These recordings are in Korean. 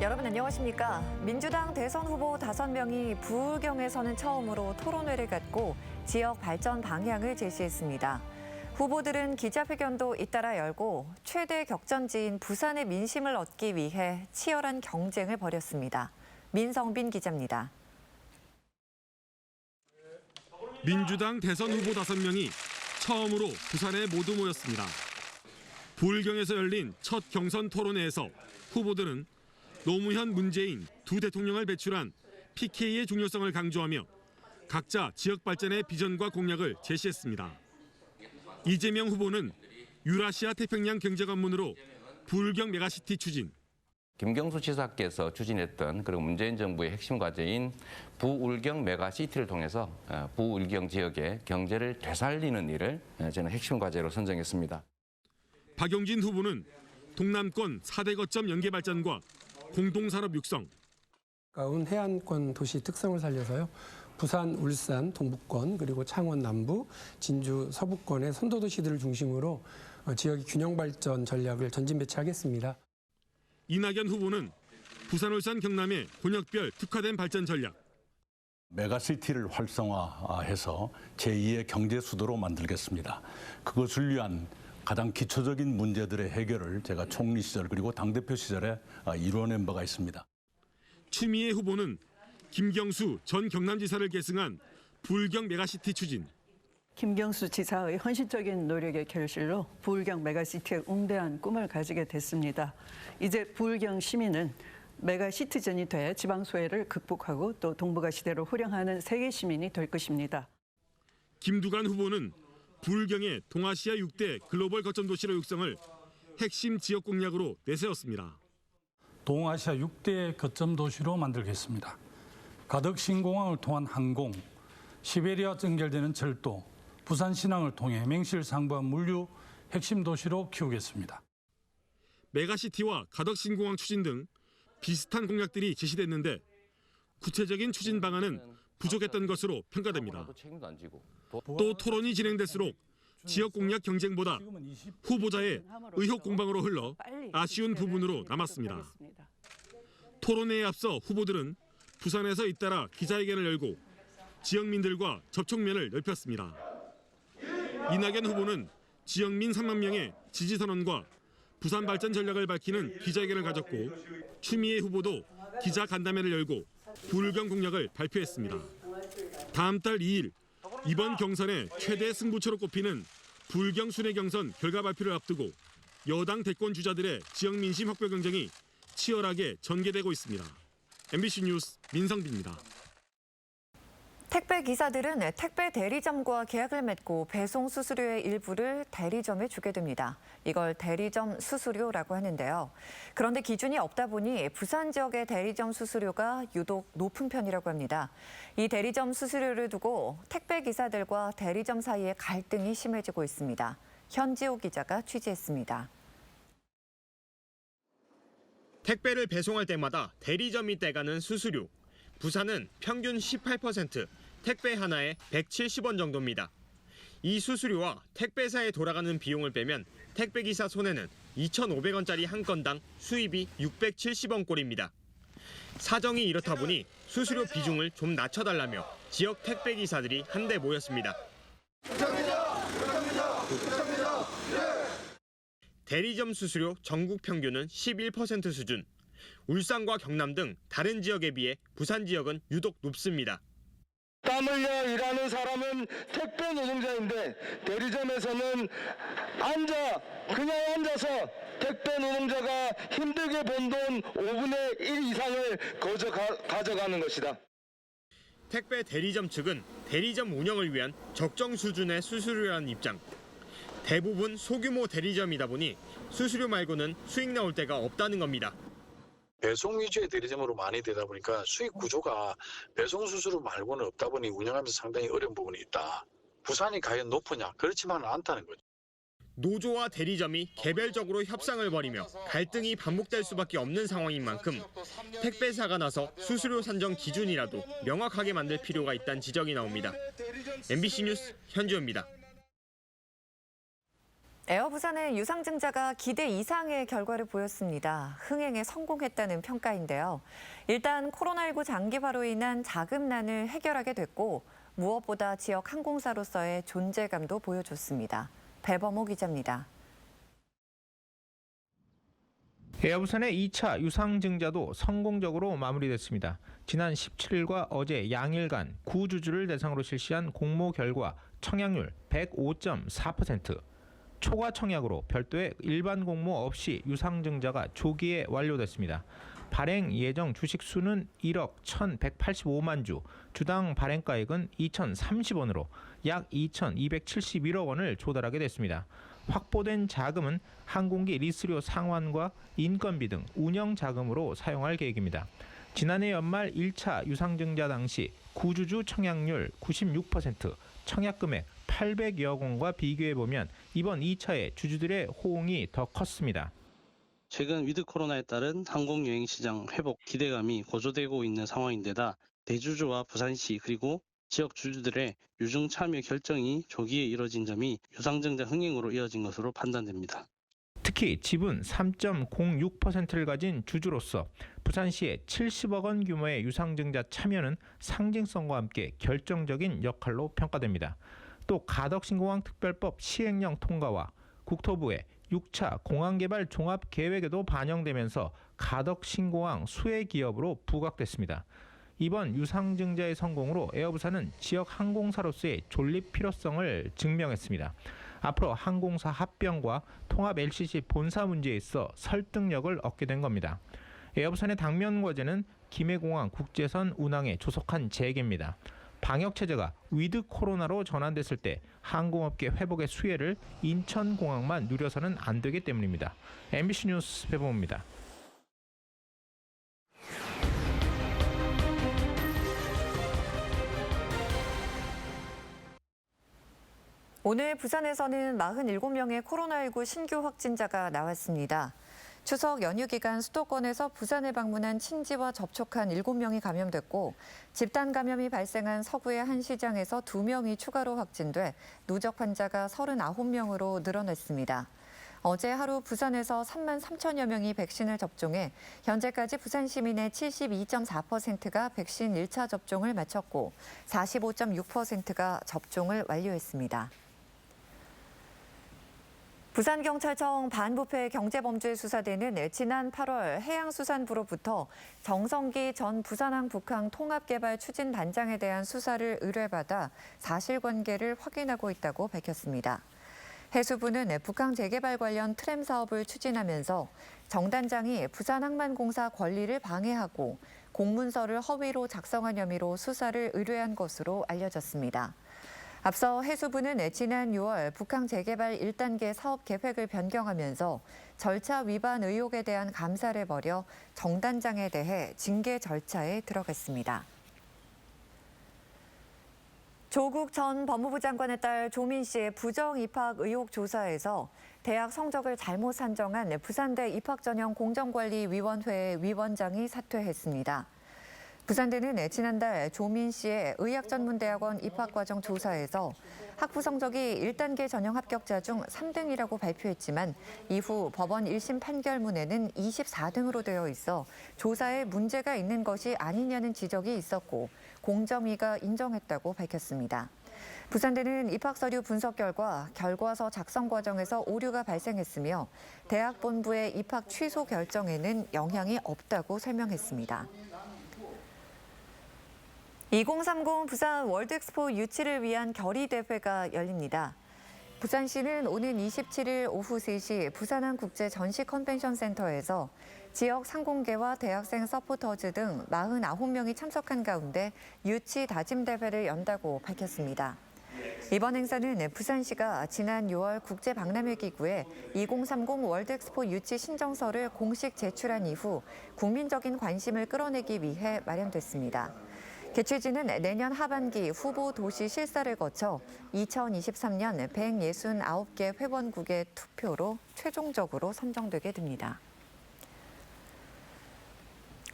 여러분 안녕하십니까? 민주당 대선 후보 5명이 부울경에서는 처음으로 토론회를 갖고 지역 발전 방향을 제시했습니다. 후보들은 기자회견도 잇따라 열고 최대 격전지인 부산의 민심을 얻기 위해 치열한 경쟁을 벌였습니다. 민성빈 기자입니다. 민주당 대선 후보 5명이 처음으로 부산에 모두 모였습니다. 부울경에서 열린 첫 경선 토론회에서 후보들은 노무현, 문재인 두 대통령을 배출한 PK의 중요성을 강조하며 각자 지역 발전의 비전과 공약을 제시했습니다. 이재명 후보는 유라시아 태평양 경제 관문으로 부울경 메가시티 추진, 김경수 지사께서 추진했던 그리고 문재인 정부의 핵심 과제인 부울경 메가시티를 통해서 부울경 지역의 경제를 되살리는 일을 저는 핵심 과제로 선정했습니다. 박용진 후보는 동남권 4대 거점 연계 발전과 공동산업 육성, 가까운 해안권 도시 특성을 살려서요. 부산, 울산, 동북권, 그리고 창원 남부, 진주 서부권의 선도도시들을 중심으로 지역의 균형 발전 전략을 전진 배치하겠습니다. 이낙연 후보는 부산, 울산, 경남의 권역별 특화된 발전 전략, 메가시티를 활성화해서 제2의 경제 수도로 만들겠습니다. 그것을 위한 가장 기초적인 문제들의 해결을 제가 총리 시절 그리고 당대표 시절에 이루어낸 바가 있습니다. 추미애 후보는 김경수 전 경남지사를 계승한 부울경 메가시티 추진, 김경수 지사의 헌신적인 노력의 결실로 부울경 메가시티의 웅대한 꿈을 가지게 됐습니다. 이제 부울경 시민은 메가시티즌이 돼 지방소외를 극복하고 또 동북아 시대로 호령하는 세계 시민이 될 것입니다. 김두관 후보는 부울경의 동아시아 6대 글로벌 거점 도시로 육성을 핵심 지역 공약으로 내세웠습니다. 동아시아 6대 거점 도시로 만들겠습니다. 가덕 신공항을 통한 항공, 시베리아 연결되는 철도, 부산 신항을 통해 맹실 상부한 물류 핵심 도시로 키우겠습니다. 메가시티와 가덕 신공항 추진 등 비슷한 공약들이 제시됐는데 구체적인 추진 방안은 부족했던 것으로 평가됩니다. 또 토론이 진행될수록 지역 공약 경쟁보다 후보자의 의혹 공방으로 흘러 아쉬운 부분으로 남았습니다. 토론회에 앞서 후보들은 부산에서 잇따라 기자회견을 열고 지역민들과 접촉면을 넓혔습니다. 이낙연 후보는 지역민 3만 명의 지지 선언과 부산 발전 전략을 밝히는 기자회견을 가졌고 추미애 후보도 기자 간담회를 열고 부울경 공약을 발표했습니다. 다음 달 2일 이번 경선의 최대 승부처로 꼽히는 부울경 순회 경선 결과 발표를 앞두고 여당 대권 주자들의 지역 민심 확보 경쟁이 치열하게 전개되고 있습니다. MBC 뉴스 민성빈입니다. 택배 기사들은 택배 대리점과 계약을 맺고 배송 수수료의 일부를 대리점에 주게 됩니다. 이걸 대리점 수수료라고 하는데요. 그런데 기준이 없다 보니 부산 지역의 대리점 수수료가 유독 높은 편이라고 합니다. 이 대리점 수수료를 두고 택배 기사들과 대리점 사이에 갈등이 심해지고 있습니다. 현지호 기자가 취재했습니다. 택배를 배송할 때마다 대리점이 떼가는 수수료. 부산은 평균 18%, 택배 하나에 170원 정도입니다. 이 수수료와 택배사에 돌아가는 비용을 빼면 택배기사 손해는 2,500원짜리 한 건당 수입이 670원 꼴입니다. 사정이 이렇다 보니 수수료 비중을 좀 낮춰달라며 지역 택배기사들이 한데 모였습니다. 대리점 수수료 전국 평균은 11% 수준. 울산과 경남 등 다른 지역에 비해 부산 지역은 유독 높습니다. 땀 흘려 일하는 사람은 택배 노동자인데 대리점에서는 그냥 앉아서 택배 노동자가 힘들게 번 돈 5분의 1 이상을 가져가는 것이다. 택배 대리점 측은 대리점 운영을 위한 적정 수준의 수수료라는 입장. 대부분 소규모 대리점이다 보니 수수료 말고는 수익 나올 데가 없다는 겁니다. 배송 위주의 대리점으로 많이 되다 보니까 수익 구조가 배송 수수료 말고는 없다 보니 운영하면서 상당히 어려운 부분이 있다. 부산이 과연 높으냐? 그렇지만은 않다는 거죠. 노조와 대리점이 개별적으로 협상을 벌이며 갈등이 반복될 수밖에 없는 상황인 만큼 택배사가 나서 수수료 산정 기준이라도 명확하게 만들 필요가 있다는 지적이 나옵니다. MBC 뉴스 현지호입니다. 에어 부산의 유상증자가 기대 이상의 결과를 보였습니다. 흥행에 성공했다는 평가인데요. 일단 코로나19 장기화로 인한 자금난을 해결하게 됐고 무엇보다 지역 항공사로서의 존재감도 보여줬습니다. 배범호 기자입니다. 에어부산의 2차 유상증자도 성공적으로 마무리됐습니다. 지난 17일과 어제 양일간 9주주를 대상으로 실시한 공모 결과 청약률 105.4%, 초과 청약으로 별도의 일반 공모 없이 유상증자가 조기에 완료됐습니다. 발행 예정 주식 수는 1억 1,185만 주, 주당 발행가액은 2,030원으로 약 2,271억 원을 조달하게 됐습니다. 확보된 자금은 항공기 리스료 상환과 인건비 등 운영 자금으로 사용할 계획입니다. 지난해 연말 1차 유상증자 당시 구주주 청약률 96%, 청약금액 800여 원과 비교해보면 이번 2차에 주주들의 호응이 더 컸습니다. 최근 위드 코로나에 따른 항공여행 시장 회복 기대감이 고조되고 있는 상황인데다 대주주와 부산시 그리고 지역 주주들의 유증 참여 결정이 조기에 이뤄진 점이 유상증자 흥행으로 이어진 것으로 판단됩니다. 특히 지분 3.06%를 가진 주주로서 부산시의 70억 원 규모의 유상증자 참여는 상징성과 함께 결정적인 역할로 평가됩니다. 또 가덕신공항 특별법 시행령 통과와 국토부의 6차 공항개발 종합계획에도 반영되면서 가덕신공항 수혜 기업으로 부각됐습니다. 이번 유상증자의 성공으로 에어부산은 지역 항공사로서의 존립 필요성을 증명했습니다. 앞으로 항공사 합병과 통합 LCC 본사 문제에 있어 설득력을 얻게 된 겁니다. 에어부산의 당면 과제는 김해공항 국제선 운항에 조속한 재개입니다. 방역체제가 위드 코로나로 전환됐을 때 항공업계 회복의 수혜를 인천공항만 누려서는 안 되기 때문입니다. MBC 뉴스 배범호입니다. 오늘 부산에서는 47명의 코로나19 신규 확진자가 나왔습니다. 추석 연휴 기간 수도권에서 부산을 방문한 친지와 접촉한 7명이 감염됐고 집단 감염이 발생한 서구의 한 시장에서 2명이 추가로 확진돼 누적 환자가 39명으로 늘어났습니다. 어제 하루 부산에서 3만 3천여 명이 백신을 접종해 현재까지 부산 시민의 72.4%가 백신 1차 접종을 마쳤고 45.6%가 접종을 완료했습니다. 부산경찰청 반부패 경제범죄 수사대는 지난 8월 해양수산부로부터 정성기 전 부산항 북항 통합개발 추진단장에 대한 수사를 의뢰받아 사실관계를 확인하고 있다고 밝혔습니다. 해수부는 북항 재개발 관련 트램 사업을 추진하면서 정 단장이 부산항만공사 권리를 방해하고 공문서를 허위로 작성한 혐의로 수사를 의뢰한 것으로 알려졌습니다. 앞서 해수부는 지난 6월 북항 재개발 1단계 사업 계획을 변경하면서 절차 위반 의혹에 대한 감사를 벌여 정 단장에 대해 징계 절차에 들어갔습니다. 조국 전 법무부 장관의 딸 조민 씨의 부정 입학 의혹 조사에서 대학 성적을 잘못 산정한 부산대 입학전형-공정관리위원회 위원장이 사퇴했습니다. 부산대는 지난달 조민 씨의 의학전문대학원 입학과정 조사에서 학부 성적이 1단계 전형 합격자 중 3등이라고 발표했지만 이후 법원 1심 판결문에는 24등으로 되어 있어 조사에 문제가 있는 것이 아니냐는 지적이 있었고 공정위가 인정했다고 밝혔습니다. 부산대는 입학서류 분석 결과 결과서 작성 과정에서 오류가 발생했으며 대학 본부의 입학 취소 결정에는 영향이 없다고 설명했습니다. 2030 부산 월드엑스포 유치를 위한 결의대회가 열립니다. 부산시는 오는 27일 오후 3시 부산항 국제 전시 컨벤션 센터에서 지역 상공계와 대학생 서포터즈 등 49명이 참석한 가운데 유치 다짐 대회를 연다고 밝혔습니다. 이번 행사는 부산시가 지난 6월 국제박람회 기구에 2030 월드엑스포 유치 신청서를 공식 제출한 이후 국민적인 관심을 끌어내기 위해 마련됐습니다. 개최지는 내년 하반기 후보 도시 실사를 거쳐 2023년 169개 회원국의 투표로 최종적으로 선정되게 됩니다.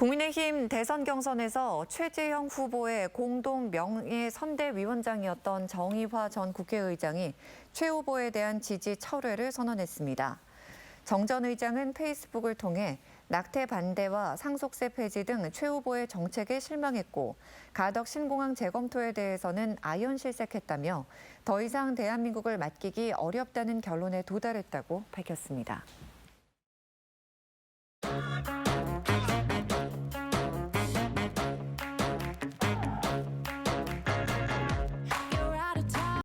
국민의힘 대선 경선에서 최재형 후보의 공동 명예선대위원장이었던 정의화 전 국회의장이 최 후보에 대한 지지 철회를 선언했습니다. 정 전 의장은 페이스북을 통해 낙태 반대와 상속세 폐지 등 최 후보의 정책에 실망했고 가덕 신공항 재검토에 대해서는 아연실색했다며 더 이상 대한민국을 맡기기 어렵다는 결론에 도달했다고 밝혔습니다.